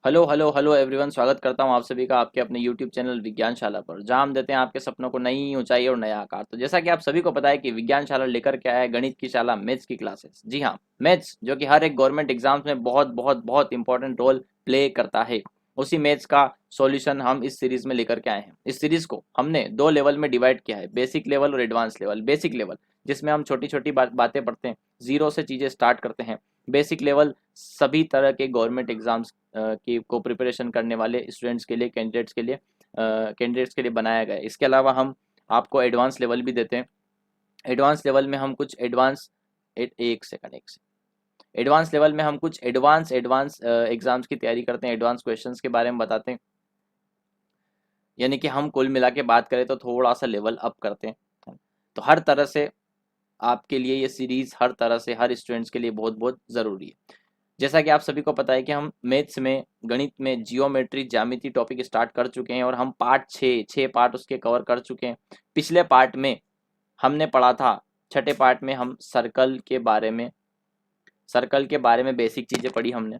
Hello hello hello everyone, स्वागत करता हूं आप सभी का आपके अपने YouTube चैनल विज्ञानशाला पर, जहां हम देते हैं आपके सपनों को नई ऊंचाई और नया आकार। तो जैसा कि आप सभी को पता है कि विज्ञानशाला लेकर के आया है गणित की शाला, मैथ्स की क्लासेस। जी हाँ, मैथ्स जो कि हर एक गवर्नमेंट एग्जाम्स में बहुत बहुत बहुत इंपॉर्टेंट रोल प्ले करता है। उसी मैथ्स का सॉल्यूशन हम इस सीरीज में लेकर के आए हैं। इस सीरीज को हमने दो लेवल में डिवाइड किया है, बेसिक लेवल और एडवांस लेवल। बेसिक लेवल जिसमें हम छोटी छोटी बातें पढ़ते हैं, जीरो से चीजें स्टार्ट करते हैं। बेसिक लेवल सभी तरह के गवर्नमेंट एग्जाम्स की को प्रिपरेशन करने वाले स्टूडेंट्स के लिए, कैंडिडेट्स के लिए बनाया गया है। इसके अलावा हम आपको एडवांस लेवल भी देते हैं। एडवांस लेवल में हम कुछ एडवांस लेवल में हम कुछ एडवांस एग्जाम्स की तैयारी करते हैं, एडवांस क्वेश्चंस के बारे में बताते हैं। यानी कि हम कुल मिला के बात करें तो थोड़ा सा लेवल अप करते हैं। तो हर तरह से आपके लिए ये सीरीज हर तरह से हर स्टूडेंट्स के लिए बहुत बहुत ज़रूरी है। जैसा कि आप सभी को पता है कि हम मैथ्स में, गणित में जियोमेट्री ज्यामिति टॉपिक स्टार्ट कर चुके हैं और हम पार्ट छः पार्ट उसके कवर कर चुके हैं। पिछले पार्ट में हमने पढ़ा था, छठे पार्ट में हम सर्कल के बारे में बेसिक चीज़ें पढ़ी हमने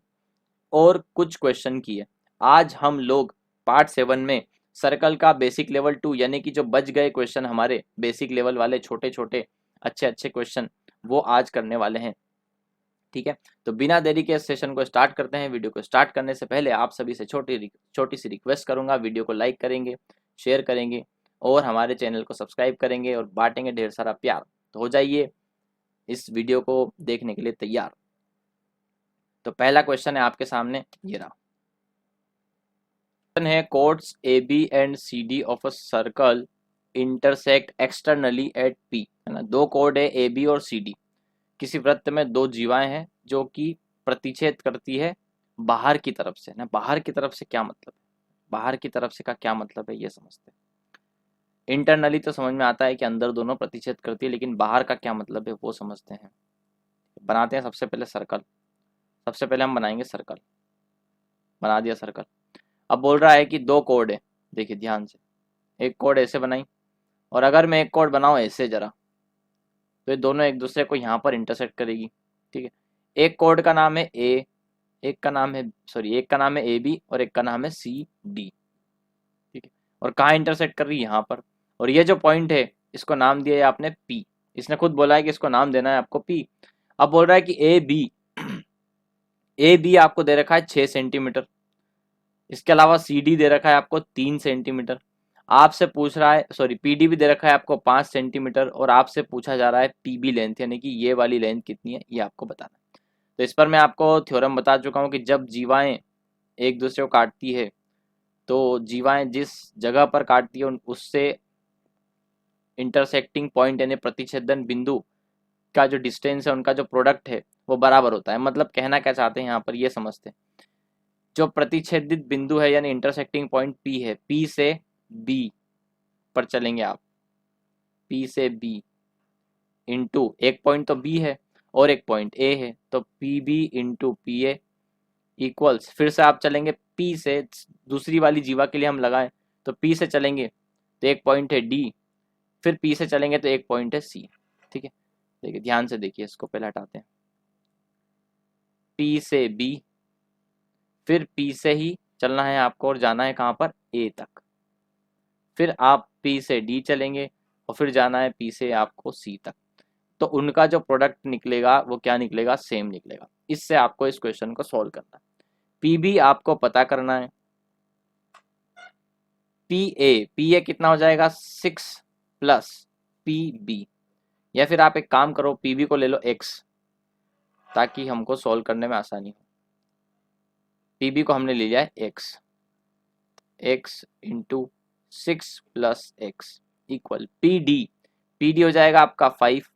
और कुछ क्वेश्चन किए। आज हम लोग पार्ट 7 में सर्कल का बेसिक लेवल 2 यानी कि जो बच गए क्वेश्चन हमारे बेसिक लेवल वाले, छोटे छोटे अच्छे अच्छे क्वेश्चन, वो आज करने वाले हैं। ठीक है, तो बिना देरी के सेशन को स्टार्ट करते हैं। वीडियो को स्टार्ट करने से पहले आप सभी से छोटी सी रिक्वेस्ट करूंगा, वीडियो को लाइक करेंगे, शेयर करेंगे और हमारे चैनल को सब्सक्राइब करेंगे और बांटेंगे ढेर सारा प्यार। तो हो जाइए इस वीडियो को देखने के लिए तैयार। तो पहला क्वेश्चन है आपके सामने, ये रहा। क्वेश्चन है, chords A B and C D of a circle intersect externally at P. है ना, दो कोड है ए बी और सी डी। किसी वृत्त में दो जीवाएं हैं जो कि प्रतिच्छेद करती है बाहर की तरफ से। ना, बाहर की तरफ से क्या मतलब है, बाहर की तरफ से का क्या मतलब है ये समझते हैं। इंटरनली तो समझ में आता है कि अंदर दोनों प्रतिच्छेद करती है, लेकिन बाहर का क्या मतलब है वो समझते हैं। बनाते हैं सबसे पहले सर्कल। सबसे पहले हम बनाएंगे सर्कल। बना दिया सर्कल। अब बोल रहा है कि दो कोड है। देखिए ध्यान से, एक कोड ऐसे बनाई और अगर मैं एक कोड बनाऊं ऐसे जरा, तो ये दोनों एक दूसरे को यहाँ पर इंटरसेक्ट करेगी। ठीक है, एक कोड का नाम है ए, एक का नाम है ए बी और एक का नाम है सी डी। ठीक है, और कहाँ इंटरसेक्ट कर रही है, यहाँ पर। और ये जो पॉइंट है इसको नाम दिया है आपने पी। इसने खुद बोला है कि इसको नाम देना है आपको पी। अब बोल रहा है कि ए बी आपको दे रखा है 6 सेंटीमीटर। इसके अलावा सी डी दे रखा है आपको 3 सेंटीमीटर। आपसे पूछ रहा है, सॉरी, पी डी भी दे रखा है आपको 5 सेंटीमीटर और आपसे पूछा जा रहा है पी बी लेंथ, यानी कि ये वाली लेंथ कितनी है ये आपको बताना है। तो इस पर मैं आपको थ्योरम बता चुका हूँ कि जब जीवाएं एक दूसरे को काटती है तो जीवाएं जिस जगह पर काटती है उससे इंटरसेक्टिंग पॉइंट यानी प्रतिच्छेदन बिंदु का जो डिस्टेंस है, उनका जो प्रोडक्ट है वो बराबर होता है। मतलब कहना क्या चाहते हैं यहाँ पर ये समझते हैं। जो प्रतिच्छेदित बिंदु है यानी इंटरसेक्टिंग पॉइंट पी है, पी से बी पर चलेंगे आप, पी से बी इंटू एक पॉइंट तो बी है और एक पॉइंट ए है, तो P B into P A equals, फिर से आप चलेंगे पी से, दूसरी वाली जीवा के लिए हम लगाएं तो पी से चलेंगे तो एक पॉइंट है डी, फिर पी से चलेंगे तो एक पॉइंट है सी। ठीक है, देखिए ध्यान से देखिए, इसको पहले हटाते हैं। पी से बी, फिर पी से ही चलना है आपको और जाना है कहाँ पर, ए तक। फिर आप पी से डी चलेंगे और फिर जाना है पी से आपको सी तक। तो उनका जो प्रोडक्ट निकलेगा वो क्या निकलेगा, सेम निकलेगा। इससे आपको इस क्वेश्चन को सॉल्व करना है। पी बी आपको पता करना है। पी ए कितना हो जाएगा, 6 + पी बी। या फिर आप एक काम करो, पी बी को ले लो x, ताकि हमको सॉल्व करने में आसानी हो। पी बी को हमने ले लिया है x into 6 + x equal P D हो जाएगा आपका 5।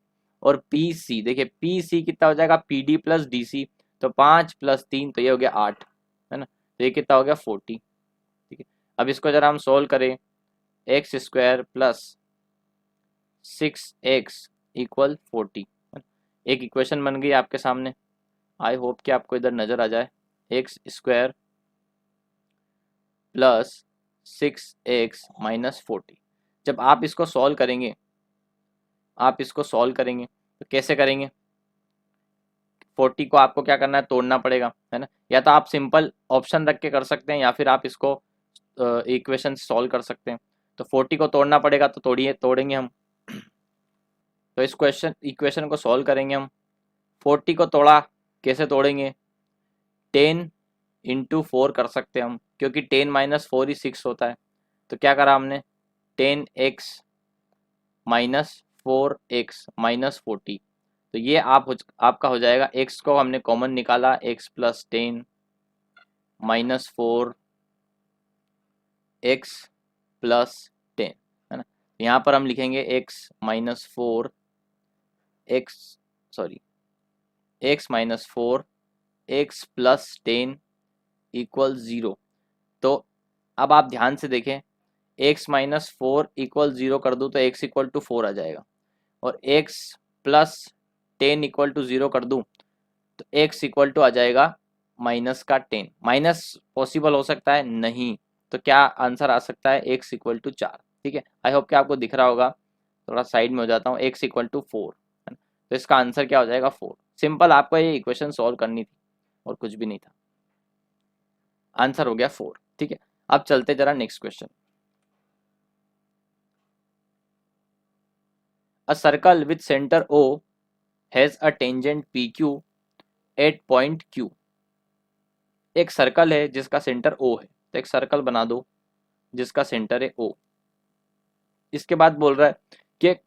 और पी सी, देखिए पी सी कितना हो जाएगा, P D plus D C, तो 5 + 3 तो ये हो गया 8, है ना। तो ये कितना हो गया 40। ठीक है, अब इसको जरा हम सोल्व करें, x² + 6x इक्वल 40। एक इक्वेशन बन गई आपके सामने। आई होप कि आपको इधर नजर आ जाए। x² + 6x - 40। जब आप इसको सॉल्व करेंगे, तो कैसे करेंगे, 40 को आपको क्या करना है, तोड़ना पड़ेगा, है ना। या तो आप सिंपल ऑप्शन रख के कर सकते हैं या फिर आप इसको इक्वेशन सॉल्व कर सकते हैं। तो 40 को तोड़ना पड़ेगा, तो तोड़ेंगे हम। तो इस इक्वेशन को सॉल्व करेंगे हम। 40 को तोड़ा, कैसे तोड़ेंगे, 10 इंटू 4 कर सकते हैं हम, क्योंकि 10 माइनस 4 ही 6 होता है। तो क्या करा हमने, 10x माइनस 4x माइनस 40। तो ये आपका हो जाएगा, x को हमने कॉमन निकाला, x plus 10 minus 4x plus 10, है ना। यहाँ पर हम लिखेंगे x minus 4x, sorry, x minus 4x plus 10 equal 0। तो अब आप ध्यान से देखें, x माइनस 4 इक्वल 0 कर दूँ तो x इक्वल टू 4 आ जाएगा, और x प्लस 10 इक्वल टू 0 कर दूँ तो x इक्वल टू आ जाएगा माइनस का 10। माइनस पॉसिबल हो सकता है, नहीं, तो क्या आंसर आ सकता है, x इक्वल टू 4। ठीक है, आई होप कि आपको दिख रहा होगा। थोड़ा साइड में हो जाता हूँ, x इक्वल टू 4, तो इसका आंसर क्या हो जाएगा, 4। सिंपल, आपको ये इक्वेशन सॉल्व करनी थी और कुछ भी नहीं था, आंसर हो गया 4। ठीक है, अब चलते जरा next question. A circle with centre O has a tangent PQ at point Q। एक सर्कल है जिसका सेंटर O है, तो एक सर्कल बना दो जिसका सेंटर है O। इसके बाद बोल रहा है कि एक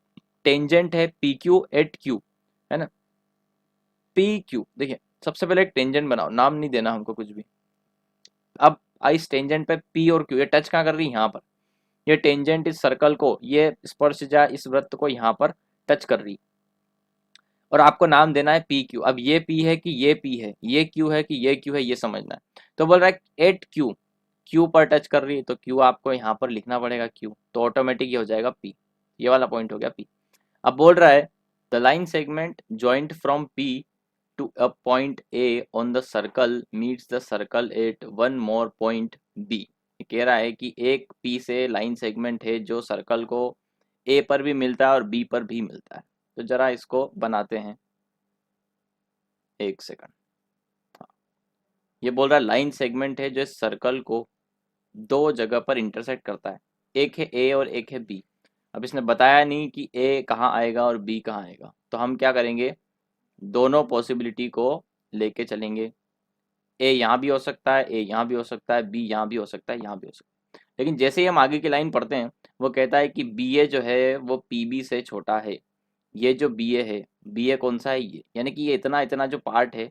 टेंजेंट है PQ एट Q, है ना। PQ, देखिए सबसे पहले एक टेंजेंट बनाओ, नाम नहीं देना हमको कुछ भी। अब इस टेंजेंट पे P और Q ये टच कहाँ कर रही है, यहाँ पर। ये टेंजेंट इस सर्कल को, ये स्पर्शजा इस वृत्त को यहाँ पर टच कर रही, और आपको नाम देना है पी क्यू। अब ये पी है कि ये पी है, ये क्यू है कि ये क्यू है, ये समझना है। तो बोल रहा है एट क्यू, क्यू पर टच कर रही है, तो क्यू आपको यहाँ पर लिखना पड़ेगा क्यू, तो ऑटोमेटिक ये हो जाएगा पी। ये वाला पॉइंट हो गया पी। अब बोल रहा है the line segment joint from P to a point A on the circle meets the circle at one more point B. कह रहा है कि एक पी से लाइन सेगमेंट है जो सर्कल को ए पर भी मिलता है और बी पर भी मिलता है। तो जरा इसको बनाते हैं, एक सेकंड। हाँ, ये बोल रहा है लाइन सेगमेंट है जो इस सर्कल को दो जगह पर इंटरसेक्ट करता है, एक है ए और एक है बी। अब इसने बताया नहीं कि ए कहाँ आएगा और बी कहाँ आएगा, तो हम क्या करेंगे, दोनों पॉसिबिलिटी को लेके चलेंगे। ए यहाँ भी हो सकता है, ए यहाँ भी हो सकता है, बी यहाँ भी हो सकता है, यहाँ भी हो सकता है। लेकिन जैसे ही हम आगे की लाइन पढ़ते हैं, वो कहता है कि बी ए जो है वो पी बी से छोटा है। ये जो बी ए है, बी ए कौन सा है, ये, यानी कि ये इतना इतना जो पार्ट है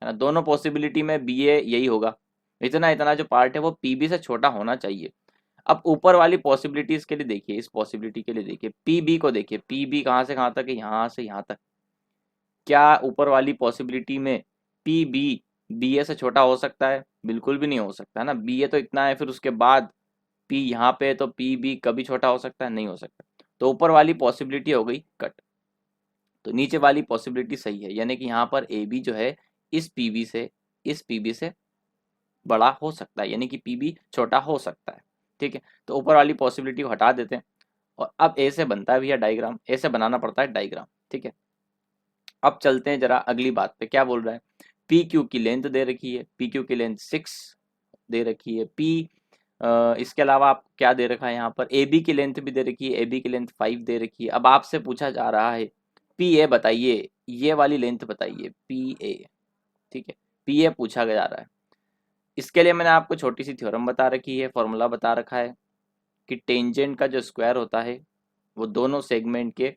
ना, दोनों पॉसिबिलिटी में बी ए यही होगा। इतना इतना जो पार्ट है वो पी बी से छोटा होना चाहिए। अब ऊपर वाली पॉसिबिलिटीज के लिए देखिए, इस पॉसिबिलिटी के लिए देखिए, पी बी को देखिए, पी बी कहाँ से कहाँ तक है, यहाँ से यहाँ तक। क्या ऊपर वाली पॉसिबिलिटी में पी बी बी ए से छोटा हो सकता है, बिल्कुल भी नहीं हो सकता, है ना। बी ए तो इतना है, फिर उसके बाद पी यहाँ पे है, तो पी बी कभी छोटा हो सकता है, नहीं हो सकता। तो ऊपर वाली पॉसिबिलिटी हो गई कट, तो नीचे वाली पॉसिबिलिटी सही है, यानी कि यहाँ पर ए बी जो है इस पी बी से बड़ा हो सकता है, यानी कि पी बी छोटा हो सकता है। ठीक है, तो ऊपर वाली पॉसिबिलिटी को हटा देते हैं, और अब ए से बनता है भैया डायग्राम, ए से बनाना पड़ता है डायग्राम। ठीक है, अब चलते हैं जरा अगली बात पे। क्या बोल रहा है, पी क्यू की लेंथ दे रखी है, पी क्यू की लेंथ 6 दे रखी है। इसके अलावा आपको क्या दे रखा है, यहाँ पर ए बी की लेंथ भी दे रखी है, ए बी की लेंथ 5 दे रखी है। अब आपसे पूछा जा रहा है पी ए बताइए, ये वाली लेंथ बताइए पी ए। ठीक है, पी ए पूछा जा रहा है। इसके लिए मैंने आपको छोटी सी थ्योरम बता रखी है, फॉर्मूला बता रखा है कि टेंजेंट का जो स्क्वायर होता है वो दोनों सेगमेंट के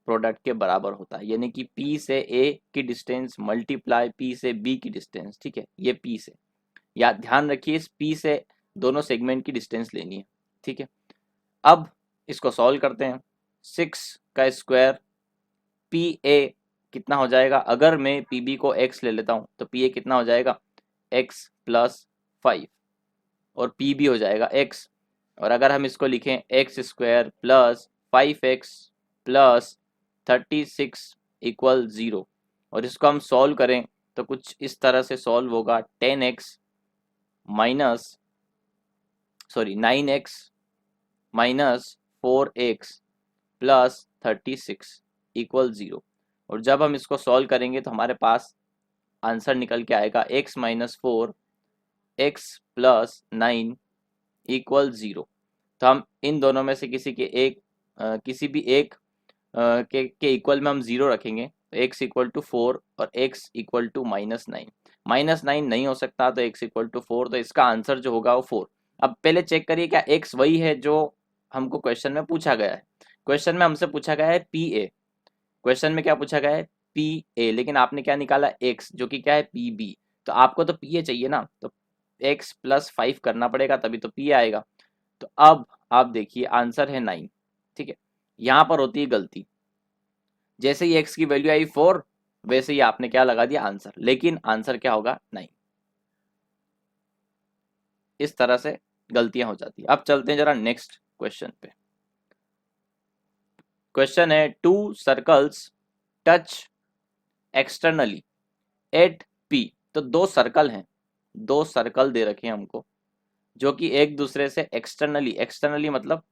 प्रोडक्ट के बराबर होता है, यानी कि पी से ए की डिस्टेंस मल्टीप्लाई पी से बी की डिस्टेंस। ठीक है, ये पी से, या ध्यान रखिए इस पी से दोनों सेगमेंट की डिस्टेंस लेनी है। ठीक है, अब इसको सॉल्व करते हैं। 6 का स्क्वायर पी ए कितना हो जाएगा, अगर मैं पी बी को x ले लेता हूँ तो पी ए कितना हो जाएगा, x प्लस 5, और पी बी हो जाएगा x। और अगर हम इसको लिखें x square plus 5x plus 36 equal 0, और इसको हम सॉल्व करें तो कुछ इस तरह से सॉल्व होगा, 10x minus, sorry 9x minus 4x plus 36 equal 0। और जब हम इसको सॉल्व करेंगे तो हमारे पास आंसर निकल के आएगा x minus 4 x plus 9 equal 0। तो हम इन दोनों में से किसी भी एक के इक्वल में हम 0 रखेंगे तो x इक्वल टू 4 और x इक्वल टू -9। -9 नहीं हो सकता तो x इक्वल टू 4, तो इसका आंसर जो होगा वो 4। अब पहले चेक करिए क्या x वही है जो हमको क्वेश्चन में पूछा गया है। क्वेश्चन में हमसे पूछा गया है पी ए, क्वेश्चन में क्या पूछा गया है पी ए, लेकिन आपने क्या निकाला x जो कि क्या है पी बी। तो आपको तो पी ए चाहिए ना, तो x प्लस 5 करना पड़ेगा तभी तो पी आएगा। तो अब आप देखिए आंसर है 9। ठीक है, यहाँ पर होती है गलती, जैसे ही x की वैल्यू आई 4 वैसे ही आपने क्या लगा दिया आंसर, लेकिन आंसर क्या होगा 9। इस तरह से गलतियां हो जाती है। अब चलते हैं जरा नेक्स्ट क्वेश्चन पे। क्वेश्चन है two circles touch externally at P. तो दो सर्कल हैं, दो सर्कल दे रखे हैं हमको जो कि एक दूसरे से एक्सटर्नली, एक्सटर्नली मतलब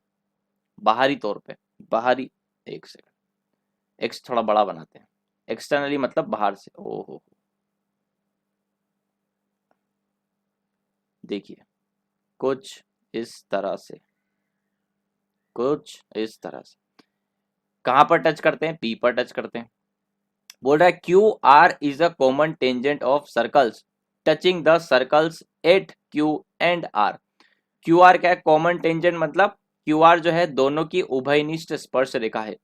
बाहरी तौर पे, बाहरी, एक सेकंड एक्स थोड़ा बड़ा बनाते हैं, एक्सटर्नली मतलब बाहर से। ओहो, देखिए कुछ इस तरह से, कुछ इस तरह से कहां पर टच करते हैं, पी पर टच करते हैं। बोल रहा है Q R is a common tangent of circles touching the circles at Q and R. Q R क्या है, कॉमन टेंजेंट मतलब क्यू आर जो है दोनों की उभयनिष्ठ स्पर्श रेखा है।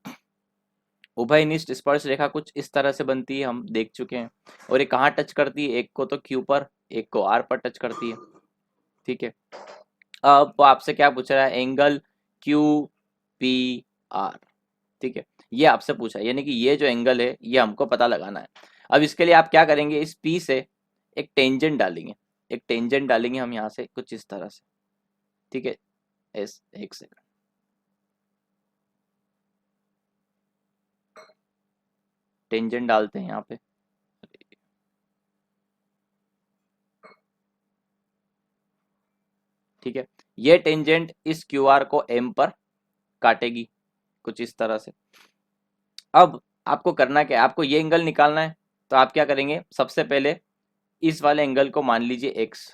उभयनिष्ठ स्पर्श रेखा कुछ इस तरह से बनती है, हम देख चुके हैं। और ये कहाँ टच करती है, एक को तो क्यू पर, एक को आर पर टच करती है। ठीक है, अब वो आपसे क्या पूछ रहा है, एंगल क्यू पी आर। ठीक है, ये आपसे पूछा है, यानी कि ये जो एंगल है ये हमको पता लगाना है। अब इसके लिए आप क्या करेंगे, इस पी से एक टेंजेंट डालेंगे, एक टेंजेंट डालेंगे हम यहाँ से कुछ इस तरह से। ठीक है, एक सेकंड, टेंजेंट डालते हैं यहाँ पे। ठीक है, ये टेंजेंट इस क्यू आर को एम पर काटेगी कुछ इस तरह से। अब आपको करना क्या है, आपको ये एंगल निकालना है। तो आप क्या करेंगे, सबसे पहले इस वाले एंगल को मान लीजिए x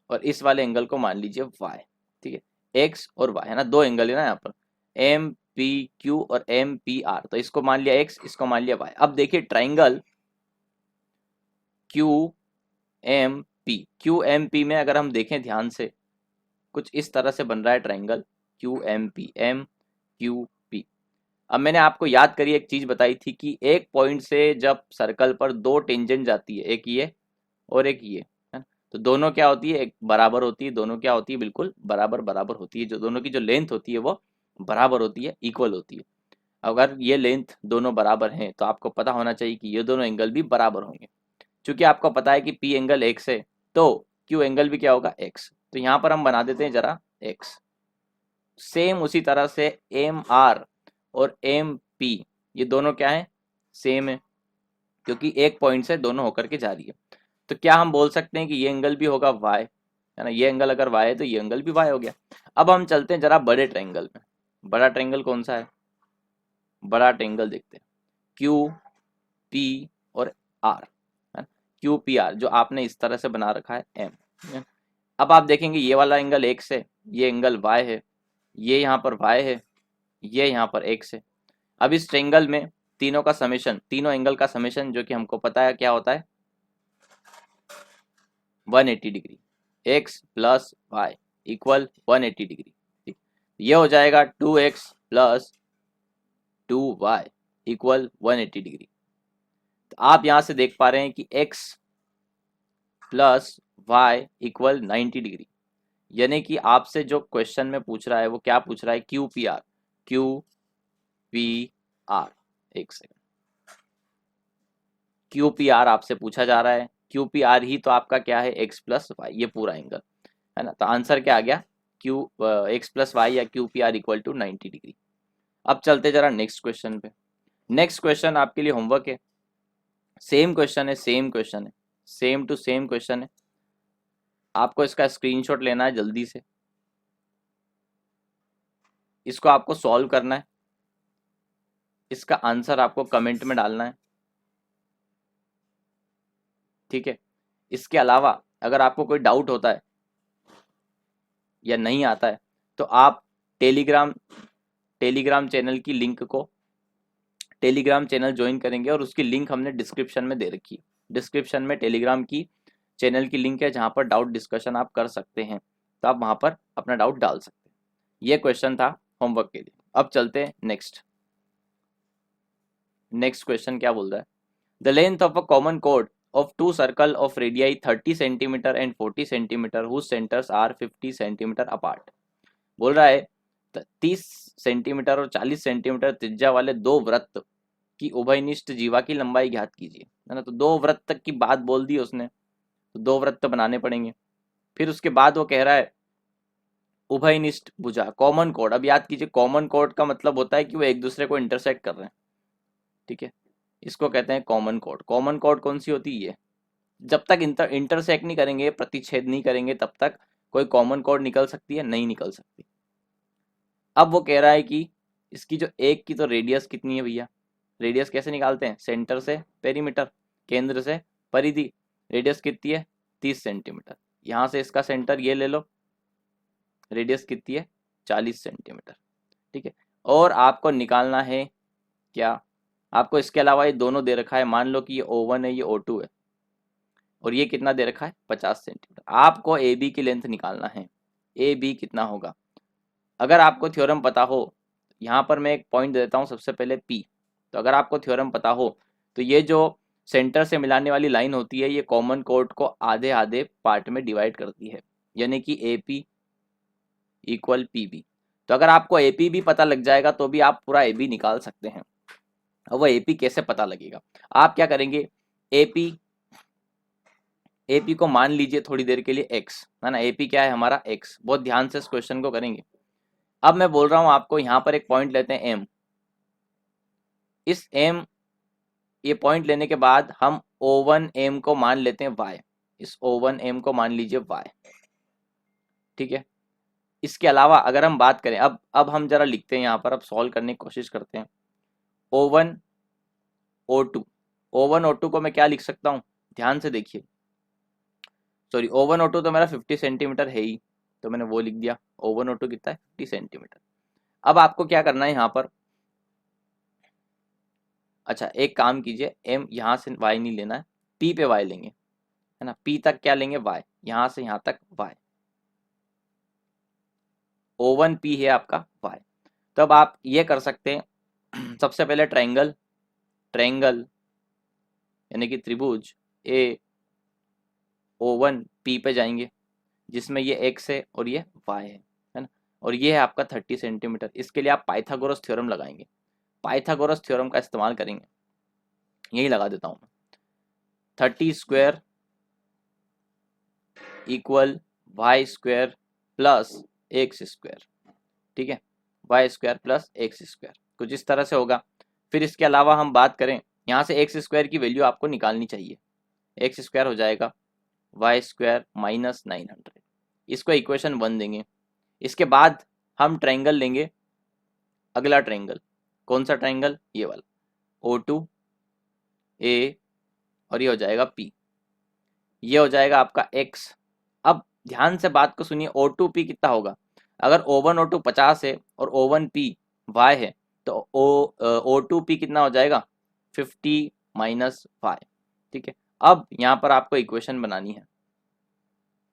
और इस वाले एंगल को मान लीजिए y। ठीक है, x और y है ना, दो एंगल है ना यहाँ पर, एम पी क्यू और एम पी आर। तो इसको मान लिया x, इसको मान लिया y। अब देखिए triangle Q M P, Q M P में अगर हम देखें ध्यान से कुछ इस तरह से बन रहा है triangle Q M P, M Q P. अब मैंने आपको याद करी एक चीज बताई थी कि एक पॉइंट से जब सर्कल पर दो टेंजेंट जाती है, एक ये और एक ये, है ना, तो दोनों क्या होती है, एक बराबर होती है, दोनों क्या होती है बिल्कुल बराबर बराबर होती है, जो दोनों की जो लेंथ होती है वो बराबर होती है, इक्वल होती है। अगर ये लेंथ दोनों बराबर हैं तो आपको पता होना चाहिए कि ये दोनों एंगल भी बराबर होंगे। क्योंकि आपको पता है कि पी एंगल एक्स है तो क्यू एंगल भी क्या होगा एक्स। तो यहाँ पर हम बना देते हैं जरा एक्स। सेम उसी तरह से एम आर और एम पी, ये दोनों क्या है, सेम है, क्योंकि एक पॉइंट से दोनों होकर के जा रही है। तो क्या हम बोल सकते हैं कि ये एंगल भी होगा y, है ना, ये एंगल अगर y है तो ये एंगल भी y हो गया। अब हम चलते हैं जरा बड़े ट्रायंगल में। बड़ा ट्रायंगल कौन सा है, बड़ा ट्रायंगल देखते हैं क्यू पी और आर, क्यू पी आर जो आपने इस तरह से बना रखा है एम। अब आप देखेंगे ये वाला एंगल x है, ये एंगल y है, ये यहाँ पर y है, ये यहाँ पर x है। अब इस ट्रायंगल में तीनों का समेशन, तीनों एंगल का समेशन जो कि हमको पता है क्या होता है 180 degree, x plus Y equal 180 degree. ठीक, ये हो जाएगा 2x plus 2y equal 180 degree. तो आप यहां से देख पा रहे हैं कि x plus Y equal 90 degree. यानी कि आपसे जो क्वेश्चन में पूछ रहा है वो क्या पूछ रहा है, Q P are, Q P are, एक सेकंड, क्यू पी आर आपसे पूछा जा रहा है। क्यू पी आर ही तो आपका क्या है, x प्लस वाई, ये पूरा एंगल है ना। तो आंसर क्या आ गया, क्यू एक्स प्लस वाई या Q P R equal to 90 degree. अब चलते जरा नेक्स्ट क्वेश्चन पे। नेक्स्ट क्वेश्चन आपके लिए होमवर्क है, सेम क्वेश्चन है, सेम क्वेश्चन है, सेम टू सेम क्वेश्चन है। आपको इसका स्क्रीनशॉट लेना है जल्दी से, इसको आपको सॉल्व करना है, इसका आंसर आपको कमेंट में डालना है। ठीक है। इसके अलावा अगर आपको कोई डाउट होता है या नहीं आता है तो आप टेलीग्राम टेलीग्राम चैनल की लिंक को टेलीग्राम चैनल ज्वाइन करेंगे और उसकी लिंक हमने डिस्क्रिप्शन में दे रखी है। डिस्क्रिप्शन में टेलीग्राम की चैनल की लिंक है जहाँ पर डाउट डिस्कशन आप कर सकते हैं, तो आप वहाँ पर अपना डाउट डाल सकते हैं। ये क्वेश्चन था होमवर्क के लिए। अब चलते हैं नेक्स्ट क्वेश्चन क्या बोल रहा है। The length of a common code of two circle of radii 30 centimeter and 40 centimeter whose centers are 50 centimeter apart। बोल रहा है 30 सेंटीमीटर और 40 सेंटीमीटर त्रिज्या वाले दो वृत्त की उभयनिष्ठ जीवा की लंबाई ज्ञात कीजिए, है ना। तो दो वृत्त तक की बात बोल दी उसने, तो दो वृत्त बनाने पड़ेंगे। फिर उसके बाद वो कह रहा है उभयनिष्ठ भुजा कॉमन कोड। अब याद कीजिए कॉमन कोड का मतलब होता है कि वो एक दूसरे को इंटरसेक्ट कर रहे हैं, ठीक है। इसको कहते हैं कॉमन कोड। कॉमन कोड कौन सी होती है? जब तक इंटरसेक्ट नहीं करेंगे, प्रतिच्छेद नहीं करेंगे, तब तक कोई कॉमन कोड निकल सकती है? नहीं निकल सकती। अब वो कह रहा है कि इसकी जो एक की तो रेडियस कितनी है भैया? रेडियस कैसे निकालते हैं? सेंटर से पेरीमीटर, केंद्र से परिधि। रेडियस कितनी है? 30 सेंटीमीटर। यहाँ से इसका सेंटर ये ले लो, रेडियस कितनी है? 40 सेंटीमीटर, ठीक है। और आपको निकालना है क्या? आपको इसके अलावा ये दोनों दे रखा है। मान लो कि ये O1 है, ये O2 है, और ये कितना दे रखा है? 50 सेंटीमीटर। आपको ए बी की लेंथ निकालना है। ए बी कितना होगा? अगर आपको थ्योरम पता हो, यहाँ पर मैं एक पॉइंट देता हूँ सबसे पहले पी। तो अगर आपको थ्योरम पता हो तो ये जो सेंटर से मिलाने वाली लाइन होती है, ये कॉमन कोड को आधे आधे पार्ट में डिवाइड करती है, यानी कि A P equal P B. तो अगर आपको ए पी भी पता लग जाएगा तो भी आप पूरा ए बी निकाल सकते हैं। अब वो ए पी कैसे पता लगेगा? आप क्या करेंगे, एपी को मान लीजिए थोड़ी देर के लिए एक्स, है ना। एपी क्या है हमारा? एक्स। बहुत ध्यान से इस क्वेश्चन को करेंगे। अब मैं बोल रहा हूं आपको, यहां पर एक पॉइंट लेते हैं एम। इस एम, ये पॉइंट लेने के बाद हम O1 एम को मान लेते हैं वाई। इस O1 एम को मान लीजिए वाई, ठीक है। इसके अलावा अगर हम बात करें, अब हम जरा लिखते हैं यहाँ पर, अब सॉल्व करने की कोशिश करते हैं। O1 O2, O1 O2 को मैं क्या लिख सकता हूँ? ध्यान से देखिए, सॉरी O1 O2 तो मेरा 50 सेंटीमीटर है ही, तो मैंने वो लिख दिया। O1 O2 कितना है? 50 सेंटीमीटर। अब आपको क्या करना है यहाँ पर? अच्छा एक काम कीजिए, एम यहाँ से वाई नहीं लेना है, पी पे वाई लेंगे, है ना। पी तक क्या लेंगे? वाई। यहाँ से यहाँ तक वाई। O1 पी है आपका वाई। तो अब आप ये कर सकते हैं सबसे पहले ट्रायंगल यानी कि त्रिभुज ए O1 पी पे जाएंगे, जिसमें ये एक्स है और ये वाई है ना। और ये है आपका 30 सेंटीमीटर। इसके लिए आप पाइथागोरस थ्योरम लगाएंगे। पाइथागोरस थ्योरम का इस्तेमाल करेंगे। यही लगा देता हूँ, 30 square equal Y square plus X square, ठीक है। Y square plus X square कुछ इस तरह से होगा। फिर इसके अलावा हम बात करें, यहाँ से एक्स स्क्वायर की वैल्यू आपको निकालनी चाहिए। एक्स स्क्वायर हो जाएगा वाई स्क्वायर माइनस 900। इसको इक्वेशन 1 देंगे। इसके बाद हम ट्रायंगल लेंगे, अगला ट्रायंगल। कौन सा ट्रायंगल? ये वाला, O2 ए और ये हो जाएगा P। ये हो जाएगा आपका X। अब ध्यान से बात को सुनिए, O2P कितना होगा? अगर O1 O2 50 है और O1P Y है, तो O2P कितना हो जाएगा? 50 माइनस Y, ठीक है। अब यहाँ पर आपको इक्वेशन बनानी है।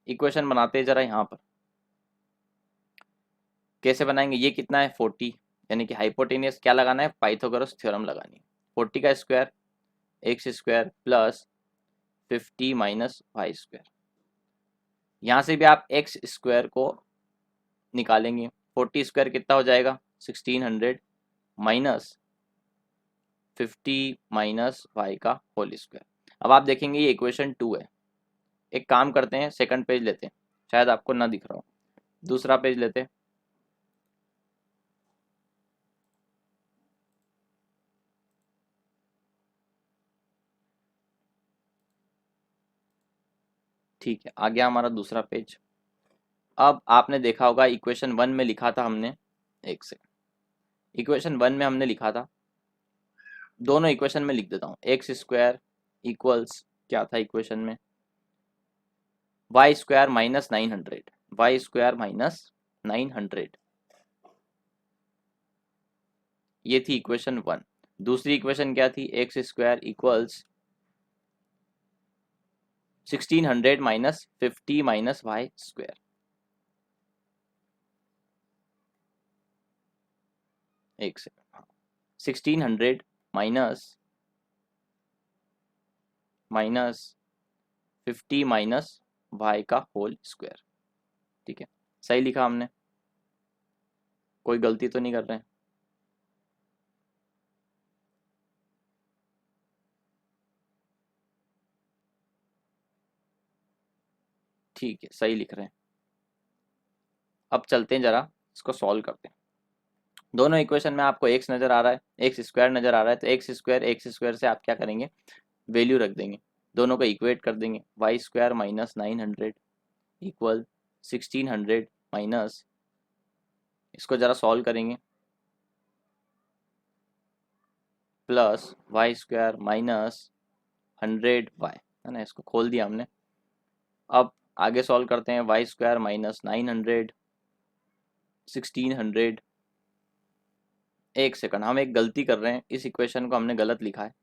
इक्वेशन बनाते हैं जरा। यहाँ पर कैसे बनाएंगे? ये कितना है? 40, यानी कि हाइपोटेनियस क्या लगाना है? पाइथागोरस थ्योरम लगानी है। 40 का square X square plus 50 minus Y square. यहाँ से भी आप एक्स स्क्वायर को निकालेंगे। 40 स्क्वायर कितना हो जाएगा? 1600 माइनस 50 माइनस वाई का होल स्क्वायर। अब आप देखेंगे ये इक्वेशन 2 है। एक काम करते हैं, सेकंड पेज लेते हैं, शायद आपको ना दिख रहा हो। दूसरा पेज लेते हैं। ठीक है, आ गया हमारा दूसरा पेज। अब आपने देखा होगा इक्वेशन 1 में लिखा था हमने, एक सेकंड, इक्वेशन 1 में हमने लिखा था, दोनों इक्वेशन में लिख देता हूँ। एक्स स्क्वायर इक्वल्स क्या था इक्वेशन में, Y square minus 900, Y square minus 900, ये थी इक्वेशन 1। दूसरी इक्वेशन क्या थी, X square equals 1600 minus 50 minus Y square. एक सेकंड, 1600 माइनस 50 माइनस वाई का होल स्क्वायर। ठीक है, सही लिखा हमने, कोई गलती तो नहीं कर रहे हैं। ठीक है, सही लिख रहे हैं। अब चलते हैं जरा इसको सॉल्व करते हैं। दोनों इक्वेशन में आपको एक्स नज़र आ रहा है, एक्स स्क्वायर नज़र आ रहा है, तो एक्स स्क्वायर से आप क्या करेंगे, वैल्यू रख देंगे, दोनों को इक्वेट कर देंगे। Y square minus 900 equal 1600 minus, इसको ज़रा सॉल्व करेंगे, plus Y square minus 100 Y, है ना, इसको खोल दिया हमने। अब आगे सॉल्व करते हैं, वाई स्क्वायर माइनस 900 1600। एक सेकंड, हम एक गलती कर रहे हैं, इस इक्वेशन को हमने गलत लिखा है,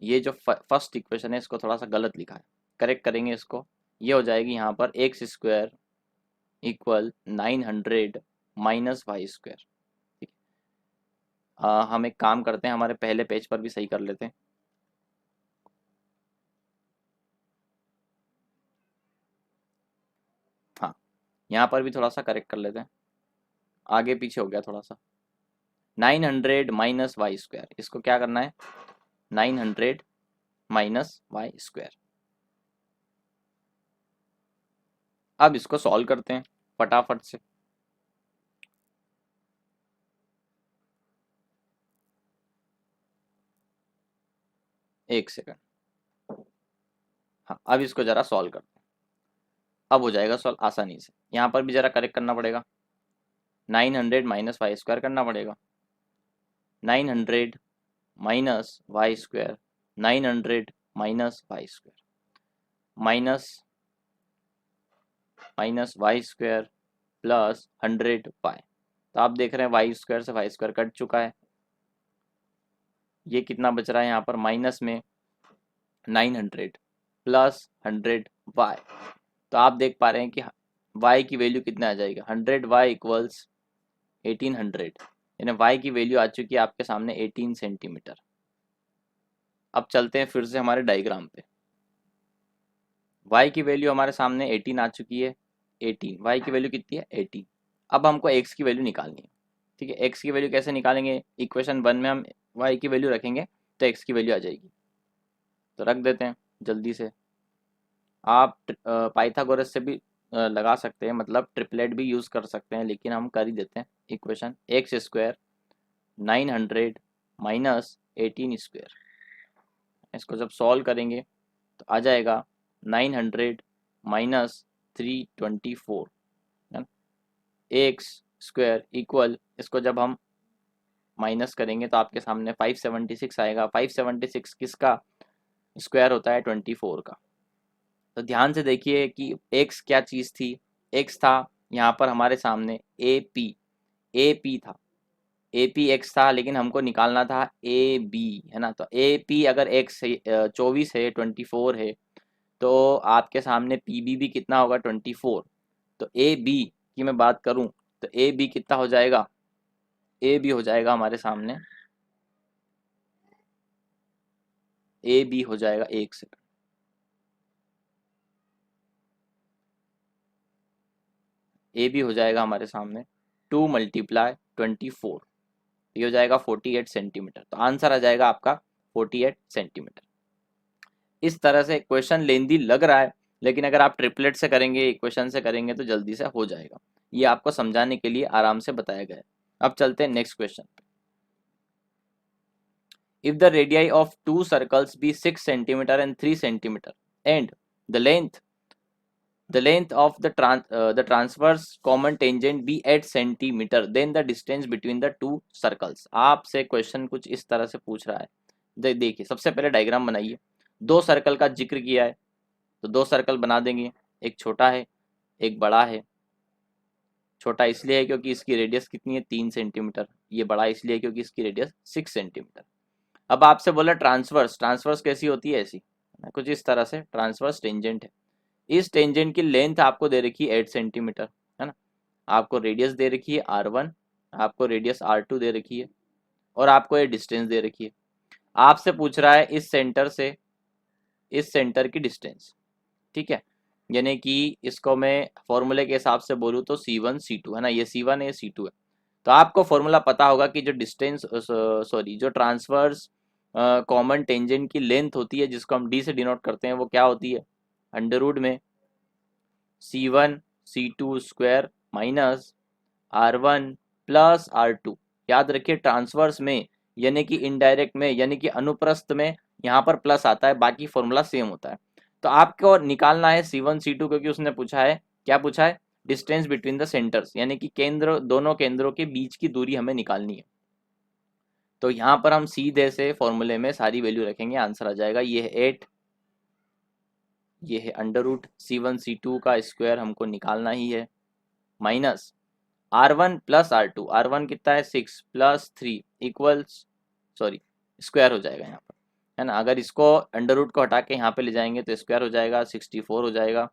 ये जो फर्स्ट इक्वेशन है इसको थोड़ा सा गलत लिखा है, करेक्ट करेंगे इसको। ये हो जाएगी यहाँ पर X square equal 900 minus Y square. ठीक है, हम एक काम करते हैं, हमारे पहले पेज पर भी सही कर लेते हैं। हाँ, यहाँ पर भी थोड़ा सा करेक्ट कर लेते हैं, आगे पीछे हो गया थोड़ा सा। 900 माइनस वाई स्क्वायर, इसको क्या करना है, 900 माइनस वाई स्क्वायर। अब इसको सॉल्व करते हैं फटाफट से। एक सेकंड, हाँ, अब इसको जरा सॉल्व करते हैं, अब हो जाएगा सॉल्व आसानी से। यहाँ पर भी जरा करेक्ट करना पड़ेगा, 900 माइनस वाई स्क्वायर करना पड़ेगा, 900 minus Y square, 900 minus Y square, minus minus Y square plus 100 Y. तो आप देख रहे हैं वाई स्क्वायर से वाई स्क्वायर कट चुका है, ये कितना बच रहा है यहाँ पर, माइनस में 900 प्लस 100 वाई। तो आप देख पा रहे हैं कि y की वैल्यू कितना आ जाएगा, 100 वाई इक्वल्स 1800, यानी y की वैल्यू आ चुकी है आपके सामने 18 सेंटीमीटर। अब चलते हैं फिर से हमारे डायग्राम पे, y की वैल्यू हमारे सामने 18 आ चुकी है, 18, y की वैल्यू कितनी है 18। अब हमको x की वैल्यू निकालनी है। ठीक है, x की वैल्यू कैसे निकालेंगे, इक्वेशन 1 में हम y की वैल्यू रखेंगे तो x की वैल्यू आ जाएगी, तो रख देते हैं जल्दी से। आप पाइथागोरस से भी लगा सकते हैं, मतलब ट्रिपलेट भी यूज़ कर सकते हैं, लेकिन हम कर ही देते हैं। Equation x square 900 minus 18 square, इसको जब सॉल्व करेंगे तो आ जाएगा 900 माइनस 324, एक्स स्क्वायर इक्वल, इसको जब हम माइनस करेंगे तो आपके सामने 576 आएगा। 576 किसका स्क्वायर होता है, 24 का। तो ध्यान से देखिए कि x क्या चीज़ थी, x था यहाँ पर हमारे सामने ए पी था, ए पी एक्स था, लेकिन हमको निकालना था ए बी, है ना। तो ए पी अगर एक्स है 24 है, 24 है, तो आपके सामने पी बी भी कितना होगा, 24। तो ए बी की मैं बात करूँ तो ए बी कितना हो जाएगा, ए बी हो जाएगा हमारे सामने, ए बी हो जाएगा, एक सेकंड, ए बी हो जाएगा हमारे सामने 2 मल्टीप्लाई 24, ये हो जाएगा 48 सेंटीमीटर। तो आंसर आ जाएगा आपका 48 सेंटीमीटर। इस तरह से क्वेश्चन लेंदी लग रहा है, लेकिन अगर आप ट्रिपलेट से करेंगे, इक्वेशन से करेंगे तो जल्दी से हो जाएगा। ये आपको समझाने के लिए आराम से बताया गया है। अब चलते हैं नेक्स्ट क्वेश्चन पे। If the radii of two circles be 6 centimetre and 3 centimetre and the length of the transverse common tangent be 8 centimetre, then the distance between the two circles। आपसे क्वेश्चन कुछ इस तरह से पूछ रहा है। देखिए, सबसे पहले डायग्राम बनाइए। दो सर्कल का जिक्र किया है तो दो सर्कल बना देंगे, एक छोटा है एक बड़ा है। छोटा इसलिए है क्योंकि इसकी रेडियस कितनी है 3 सेंटीमीटर, ये बड़ा इसलिए है क्योंकि इसकी रेडियस 6 सेंटीमीटर। अब आपसे बोला ट्रांसवर्स, ट्रांसवर्स कैसी होती है, ऐसी कुछ इस तरह से ट्रांसवर्स टेंजेंट है। इस टेंजेंट की लेंथ आपको दे रखी है 8 सेंटीमीटर, है ना। आपको रेडियस दे रखी है R1, आपको रेडियस R2 दे रखी है, और आपको ये डिस्टेंस दे रखी है। आपसे पूछ रहा है इस सेंटर से इस सेंटर की डिस्टेंस, ठीक है। यानी कि इसको मैं फॉर्मूले के हिसाब से बोलूँ तो C1 C2 है ना, ये C1 है ये C2 है। तो आपको फॉर्मूला पता होगा कि जो डिस्टेंस सॉरी जो ट्रांसवर्स कॉमन टेंजेंट की लेंथ होती है जिसको हम D से डिनोट करते हैं वो क्या होती है, अंडर रूट में C1 C2 square minus R1 plus R2। याद रखिए ट्रांसवर्स में यानी कि इनडायरेक्ट में यानी कि अनुप्रस्थ में यहाँ पर प्लस आता है, बाकी फॉर्मूला सेम होता है। तो आपको निकालना है C1 C2 क्योंकि उसने पूछा है, क्या पूछा है, डिस्टेंस बिटवीन द सेंटर्स, यानी कि केंद्र, दोनों केंद्रों के बीच की दूरी हमें निकालनी है। तो यहाँ पर हम सीधे से फॉर्मूले में सारी वैल्यू रखेंगे, आंसर आ जाएगा, ये है 8, ये है अंडर रूट C1 C2 का स्क्वायर हमको निकालना ही है, minus R1 plus R2, R1 कितना है 6 प्लस 3 इक्वल्स सॉरी स्क्वायर हो जाएगा यहाँ पर, है ना। अगर इसको अंडर रूट को हटा के यहाँ पे ले जाएंगे तो स्क्वायर हो जाएगा, 64 हो जाएगा।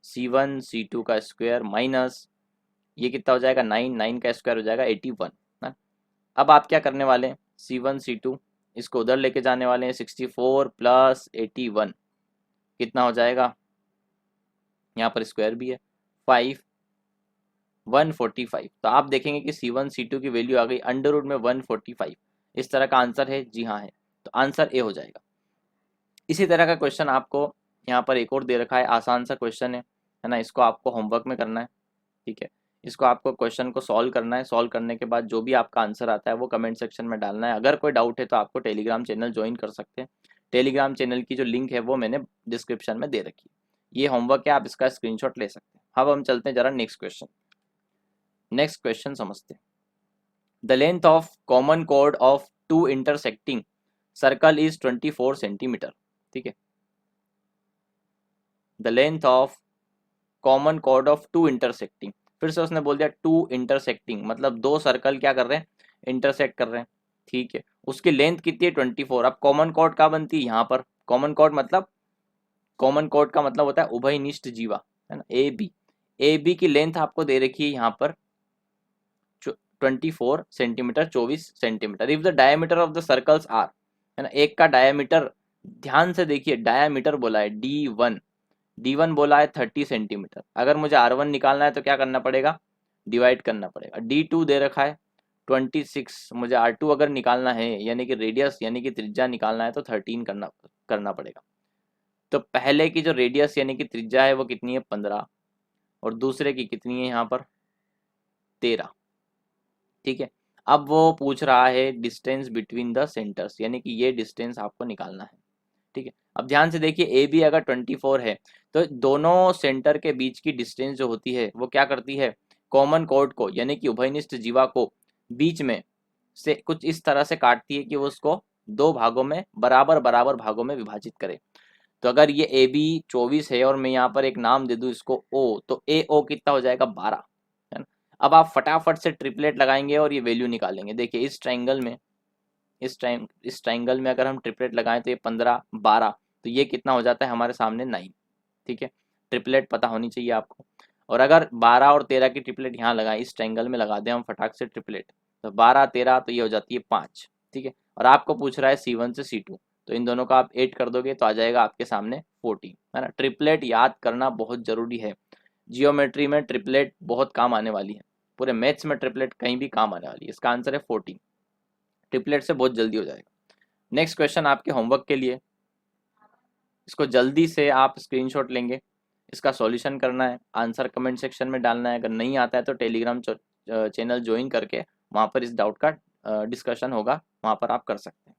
C1 C2 का स्क्वायर माइनस ये कितना हो जाएगा 9, 9 का स्क्वायर हो जाएगा 81 ना। अब आप क्या करने वाले हैं, C1 C2 इसको उधर लेके जाने वाले हैं, 64 प्लस 81 कितना हो जाएगा, यहाँ पर स्क्वायर भी है 5 145। तो आप देखेंगे कि C1 C2 की वैल्यू आ गई अंडर रूट में 145। इस तरह का आंसर है, जी हाँ है, तो आंसर ए हो जाएगा। इसी तरह का क्वेश्चन आपको यहाँ पर एक और दे रखा है, आसान सा क्वेश्चन है ना। इसको आपको होमवर्क में करना है, ठीक है। इसको आपको क्वेश्चन को सॉल्व करना है, सॉल्व करने के बाद जो भी आपका आंसर आता है वो कमेंट सेक्शन में डालना है। अगर कोई डाउट है तो आपको टेलीग्राम चैनल ज्वाइन कर सकते हैं, टेलीग्राम चैनल की जो लिंक है वो मैंने डिस्क्रिप्शन में दे रखी है। ये होमवर्क है, आप इसका स्क्रीनशॉट ले सकते हैं। अब हम चलते हैं जरा नेक्स्ट क्वेश्चन, नेक्स्ट क्वेश्चन समझते हैं। द लेंथ ऑफ कॉमन कोड of two intersecting circle is 24 centimetre, ठीक है। द लेंथ ऑफ कॉमन कोड ऑफ टू इंटरसेक्टिंग, फिर से उसने बोल दिया टू इंटरसेक्टिंग मतलब दो सर्कल क्या कर रहे हैं, इंटरसेक्ट कर रहे हैं, ठीक है। उसकी लेंथ कितनी है 24। अब कॉमन कोड क्या बनती है यहाँ पर, कॉमन कोड मतलब, कॉमन कोड का मतलब होता है उभयनिष्ठ जीवा, है ना, ए बी। ए बी की लेंथ आपको दे रखी है यहाँ पर 24 centimetre, 24 centimetre. If the diameter of the circles are, है ना, एक का डायमीटर, ध्यान से देखिए डायमीटर बोला है D1, D1 बोला है 30 सेंटीमीटर। अगर मुझे R1 निकालना है तो क्या करना पड़ेगा, डिवाइड करना पड़ेगा। D2 दे रखा है 26, मुझे R2 अगर निकालना है यानी कि रेडियस यानी कि त्रिज्या निकालना है तो 13 करना पड़ेगा। तो पहले की जो रेडियस यानी कि त्रिज्या है वो कितनी है 15, और दूसरे की कितनी है यहाँ पर 13, ठीक है। अब वो पूछ रहा है डिस्टेंस बिटवीन द सेंटर्स, यानी कि ये डिस्टेंस आपको निकालना है, ठीक है। अब ध्यान से देखिए ए बी अगर 24 है तो दोनों सेंटर के बीच की डिस्टेंस जो होती है वो क्या करती है, कॉमन कोड को यानी कि उभयनिष्ठ जीवा को बीच में से कुछ इस तरह से काटती है कि वो उसको दो भागों में बराबर बराबर भागों में विभाजित करे। तो अगर ये ए बी 24 है और मैं यहाँ पर एक नाम दे दूँ इसको ओ, तो ए ओ कितना हो जाएगा 12, है ना। अब आप फटाफट से ट्रिपलेट लगाएंगे और ये वैल्यू निकालेंगे। देखिए इस ट्राइंगल में, इस ट्राइंगल में अगर हम ट्रिपलेट लगाएं तो ये 15 12, तो ये कितना हो जाता है हमारे सामने 9, ठीक है। ट्रिपलेट पता होनी चाहिए आपको। और अगर 12 और 13 की ट्रिपलेट यहाँ लगाएं, इस ट्राइंगल में लगा दें हम फटाक से ट्रिपलेट, तो 12 13 तो ये हो जाती है 5, ठीक है। और आपको पूछ रहा है C1 से C2, तो इन दोनों का आप 8 कर दोगे तो आ जाएगा आपके सामने 14, है ना। ट्रिपलेट याद करना बहुत जरूरी है, जियोमेट्री में ट्रिपलेट बहुत काम आने वाली है, पूरे मैथ्स में ट्रिपलेट कहीं भी काम आने वाली है। इसका आंसर है 14, ट्रिपलेट से बहुत जल्दी हो जाएगा। नेक्स्ट क्वेश्चन आपके होमवर्क के लिए, इसको जल्दी से आप स्क्रीनशॉट लेंगे, इसका सॉल्यूशन करना है, आंसर कमेंट सेक्शन में डालना है। अगर नहीं आता है तो टेलीग्राम चैनल ज्वाइन करके वहाँ पर इस डाउट का डिस्कशन होगा, वहाँ पर आप कर सकते हैं,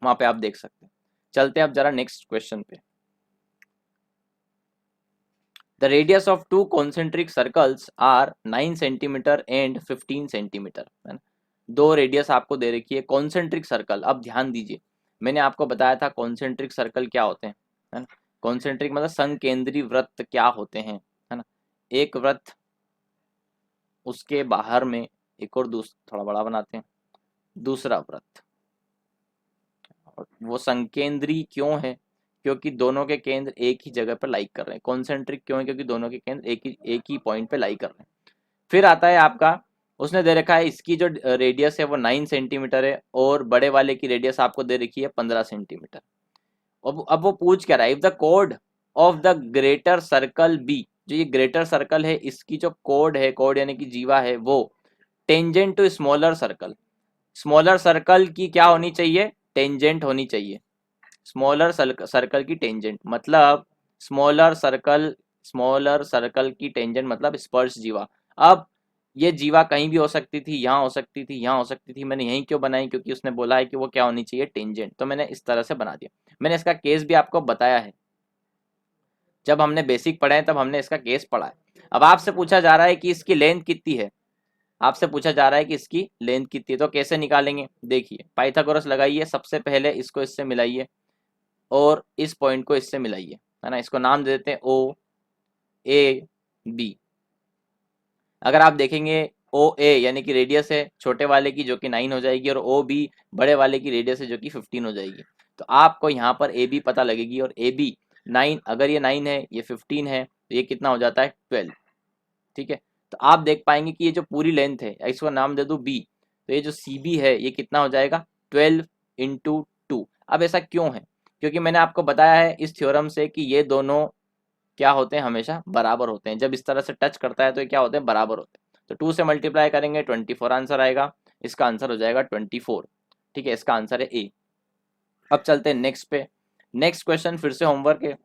वहाँ पे आप देख सकते हैं। चलते हैं अब जरा नेक्स्ट क्वेश्चन पे। The radius of two concentric circles are 9 centimetre and 15 centimetre, है ना। दो रेडियस आपको दे रखी है कॉन्सेंट्रिक सर्कल। अब ध्यान दीजिए, मैंने आपको बताया था कॉन्सेंट्रिक सर्कल क्या होते हैं, है ना। कॉन्सेंट्रिक मतलब संकेंद्री वृत्त क्या होते हैं, है ना। एक वृत्त, उसके बाहर में एक और थोड़ा बड़ा बनाते हैं दूसरा वृत्त। और वो संकेंद्री क्यों है? क्योंकि दोनों के केंद्र एक ही जगह पर लाइक कर रहे हैं। कॉन्सेंट्रिक क्यों है? क्योंकि दोनों के केंद्र एक ही पॉइंट पे लाइक कर रहे हैं। फिर आता है आपका, उसने दे रखा है इसकी जो रेडियस है वो 9 सेंटीमीटर है और बड़े वाले की रेडियस आपको दे रखी है 15 सेंटीमीटर। अब वो पूछ क्या रहा है, इफ द कोड of the greater circle be, जो ये ग्रेटर सर्कल है इसकी जो कोड है, कोड यानी कि जीवा है, वो tangent to smaller circle, smaller circle की क्या होनी चाहिए? टेंजेंट होनी चाहिए। स्मॉलर सर्कल की टेंजेंट मतलब स्मॉलर सर्कल की टेंजेंट मतलब स्पर्श जीवा। अब ये जीवा कहीं भी हो सकती थी, यहाँ हो सकती थी, यहाँ हो सकती थी। मैंने यहीं क्यों बनाई? क्योंकि उसने बोला है कि वो क्या होनी चाहिए? टेंजेंट। तो मैंने इस तरह से बना दिया। मैंने इसका केस भी आपको बताया है, जब हमने बेसिक पढ़ा है तब हमने इसका केस पढ़ा है। अब आपसे पूछा जा रहा है कि इसकी लेंथ कितनी है, आपसे पूछा जा रहा है कि इसकी लेंथ कितनी है, तो कैसे निकालेंगे? देखिए, पाइथागोरस लगाइए, सबसे पहले इसको इससे मिलाइए और इस पॉइंट को इससे मिलाइए, है ना। इसको नाम दे देते हैं ओ ए बी। अगर आप देखेंगे ओ ए यानी कि रेडियस है छोटे वाले की जो कि 9 हो जाएगी, और ओ बी बड़े वाले की रेडियस है जो कि 15 हो जाएगी। तो आपको यहाँ पर ए बी पता लगेगी, और ए बी 9, अगर ये 9 है, ये 15 है, तो ये कितना हो जाता है? 12। ठीक है, तो आप देख पाएंगे कि ये जो पूरी लेंथ है, इसको नाम दे दूं बी, तो ये जो सी बी है ये कितना हो जाएगा? 12 इंटू 2। अब ऐसा क्यों है? क्योंकि मैंने आपको बताया है इस थ्योरम से कि ये दोनों क्या होते हैं? हमेशा बराबर होते हैं। जब इस तरह से टच करता है तो ये क्या होते हैं? बराबर होते हैं। तो 2 से मल्टीप्लाई करेंगे 24 आंसर आएगा। इसका आंसर हो जाएगा 24। ठीक है, इसका आंसर है ए। अब चलते हैं नेक्स्ट पे। नेक्स्ट क्वेश्चन फिर से होमवर्क है,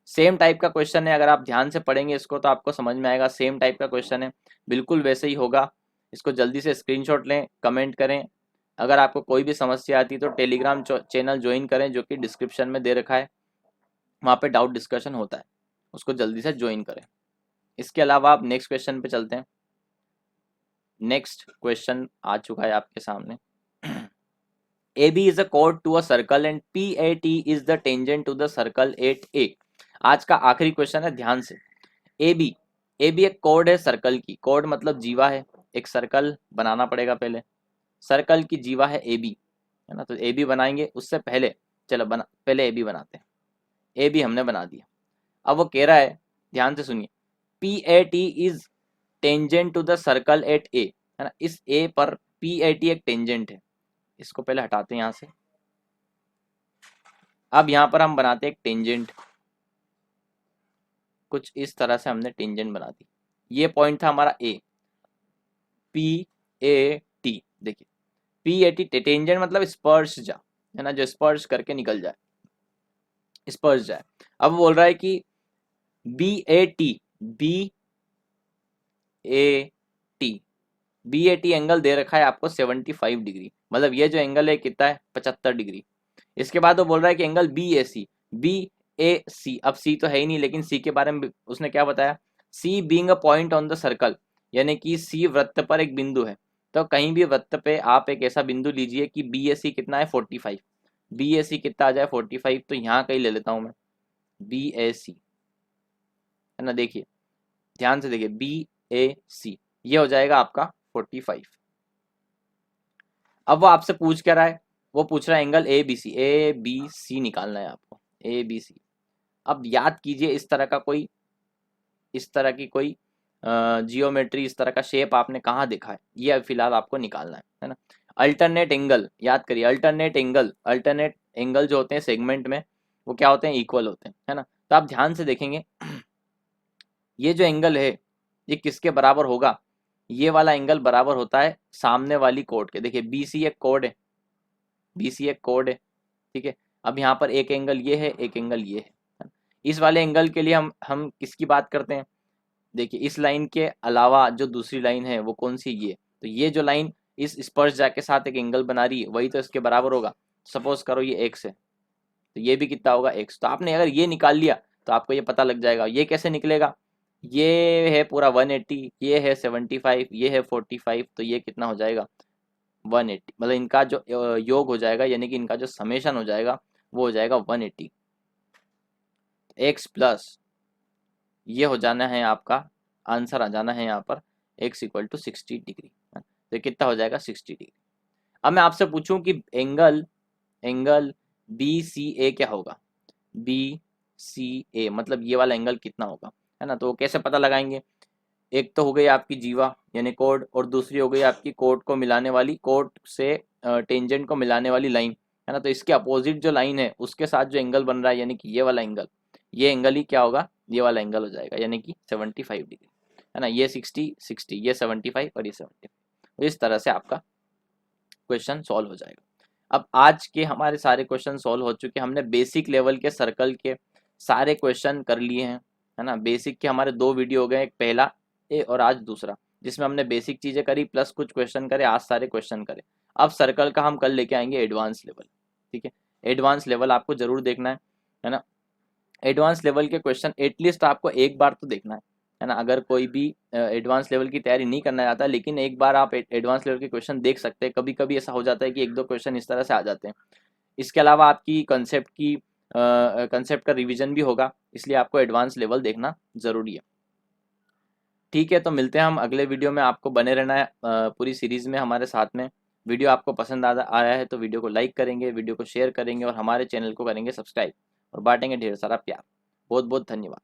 सेम टाइप का क्वेश्चन है। अगर आप ध्यान से पढ़ेंगे इसको तो आपको समझ में आएगा, सेम टाइप का क्वेश्चन है, बिल्कुल वैसे ही होगा। इसको जल्दी से स्क्रीनशॉट लें, कमेंट करें। अगर आपको कोई भी समस्या आती है तो टेलीग्राम चैनल ज्वाइन करें, जो कि डिस्क्रिप्शन में दे रखा है, वहाँ पे डाउट डिस्कशन होता है, उसको जल्दी से ज्वाइन करें। इसके अलावा आप नेक्स्ट क्वेश्चन पे चलते हैं। नेक्स्ट क्वेश्चन आ चुका है आपके सामने। AB is a chord to a circle and PAT is the tangent to the circle at A। आज का आखिरी क्वेश्चन है, ध्यान से। AB एक कोड है सर्कल की, कोड मतलब जीवा है। एक सर्कल बनाना पड़ेगा पहले, सर्कल की जीवा है AB, है ना। तो AB बनाएंगे, उससे पहले चलो पहले AB बनाते हैं। AB हमने बना दिया। अब वो कह रहा है, ध्यान से सुनिए, PAT is tangent to the circle at A, है ना। इस A पर PAT एक टेंजेंट है। इसको पहले हटाते हैं यहाँ से। अब यहाँ पर हम बनाते हैं एक टेंजेंट, कुछ इस तरह से हमने टेंजेंट बना दी। ये पॉइंट था हमारा ए, PAT। देखिए, PAT टेंजेंट मतलब स्पर्श जा, है ना, जो स्पर्श करके निकल जाए, स्पर्श जाए। अब बोल रहा है कि BAT एंगल दे रखा है आपको 75 डिग्री, मतलब ये जो एंगल है कितना है? 75 डिग्री। इसके बाद वो बोल रहा है कि एंगल BAC, अब C तो है ही नहीं, लेकिन C के बारे में उसने क्या बताया? C being a point on the circle, यानी कि C वृत्त पर एक बिंदु है। तो कहीं भी वृत्त पे आप एक ऐसा बिंदु लीजिए कि BAC कितना है? 45। BAC कितना आ जाए? 45। तो यहाँ कहीं ले लेता हूँ मैं BAC, है ना। देखिए, ध्यान से देखिए, BAC ये हो जाएगा आपका 45। अब वो आपसे पूछ क्या रहा है? वो पूछ रहा है एंगल ABC निकालना है आपको, ABC। अब याद कीजिए, इस तरह की कोई जियोमेट्री, इस तरह का शेप आपने कहाँ देखा है? ये फिलहाल आपको निकालना है ना। अल्टरनेट एंगल, याद करिए, अल्टरनेट एंगल जो होते हैं सेगमेंट में, वो क्या होते हैं? इक्वल होते हैं, है ना। तो आप ध्यान से देखेंगे, ये जो एंगल है ये किसके बराबर होगा? ये वाला एंगल बराबर होता है सामने वाली कोड के। देखिए, BC एक कोड है, BC एक कोड है, ठीक है। अब यहाँ पर एक एंगल ये है, एक एंगल ये है। इस वाले एंगल के लिए हम किसकी बात करते हैं? देखिए, इस लाइन के अलावा जो दूसरी लाइन है वो कौन सी? ये। तो ये जो लाइन इस स्पर्श के साथ एक एंगल बना रही है, वही तो इसके बराबर होगा। सपोज करो ये x है, तो ये भी कितना होगा? x। तो आपने अगर ये निकाल लिया तो आपको ये पता लग जाएगा। ये कैसे निकलेगा? ये है पूरा 180, ये है 75, ये है 45, तो ये कितना हो जाएगा? 180, मतलब इनका जो योग हो जाएगा यानी कि इनका जो समेशन हो जाएगा वो हो जाएगा 180। एक्स प्लस ये हो जाना है आपका, आंसर आ जाना है यहाँ पर एक्स इक्वल टू 60 डिग्री। तो कितना हो जाएगा 60 डिग्री। अब मैं आपसे पूछूं कि एंगल एंगल बी सी ए क्या होगा, बी सी ए मतलब ये वाला एंगल कितना होगा, है ना। तो कैसे पता लगाएंगे, एक तो हो गई आपकी जीवा यानी कोड, और दूसरी हो गई आपकी कोड को मिलाने वाली, कोड से टेंजेंट को मिलाने वाली लाइन, है ना। तो इसके अपोजिट जो लाइन है उसके साथ जो एंगल बन रहा है यानी कि ये वाला एंगल, ये एंगल ही क्या होगा, ये वाला एंगल हो जाएगा यानी कि 75 डिग्री, है ना। ये 60 60, ये 75 और ये 75। तो इस तरह से आपका क्वेश्चन सॉल्व हो जाएगा। अब आज के हमारे सारे क्वेश्चन सॉल्व हो चुके, हमने बेसिक लेवल के सर्कल के सारे क्वेश्चन कर लिए हैं, है ना। बेसिक के हमारे 2 वीडियो हो गए, एक पहला और आज दूसरा, जिसमें हमने बेसिक चीजें करी प्लस कुछ क्वेश्चन करे, आज सारे क्वेश्चन करे। अब सर्कल का हम कल लेके आएंगे एडवांस लेवल, ठीक है। एडवांस लेवल आपको जरूर देखना है ना। एडवांस लेवल के क्वेश्चन एटलीस्ट आपको एक बार तो देखना है ना। अगर कोई भी एडवांस लेवल की तैयारी नहीं करना चाहता, लेकिन एक बार आप एडवांस लेवल के क्वेश्चन देख सकते हैं। कभी कभी ऐसा हो जाता है कि 1-2 क्वेश्चन इस तरह से आ जाते हैं। इसके अलावा आपकी कंसेप्ट का रिवीजन भी होगा, इसलिए आपको एडवांस लेवल देखना जरूरी है। ठीक है, तो मिलते हैं हम अगले वीडियो में। आपको बने रहना है पूरी सीरीज में हमारे साथ में। वीडियो आपको पसंद आया है तो वीडियो को लाइक करेंगे, वीडियो को शेयर करेंगे और हमारे चैनल को करेंगे सब्सक्राइब और बांटेंगे ढेर सारा प्यार। बहुत बहुत धन्यवाद।